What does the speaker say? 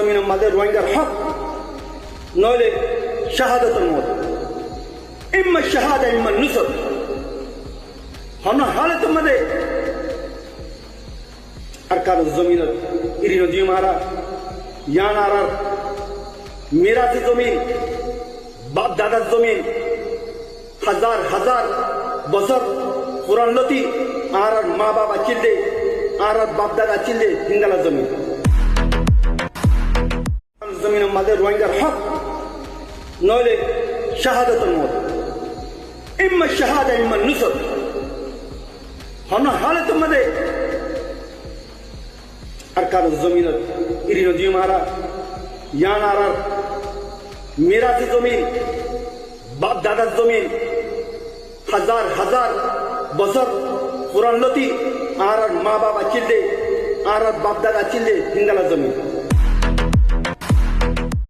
জমিনের মাঝে রোহিঙ্গার হক নইলে শাহাদাতের মত ইম্মা শাহাদা ইম্মা নুসর হন হালত মধ্যে আর কারো জমিনের ইরিনো জি মারা ইয়ান আর মেরাজি জমিন বাপ দাদার জমিন হাজার হাজার বছর পুরান লতি আর মা বাবা চিল্লে আর বাপ দাদা চিল্লে হিঙ্গালা জমিন জমিনের মাঝে রোহিঙ্গার হক নইলে শাহাদাতের মত ইম্মা শাহাদা ইম্মা নুসর হন হালত মধ্যে আর কারো জমিনের ইরিনো জি মারা ইয়ান আর মেরাজি জমিন বাপ দাদার জমিন হাজার হাজার বছর পুরান লতি আর মা বাবা চিল্লে আর বাপ দাদা চিল্লে হিঙ্গালা জমিন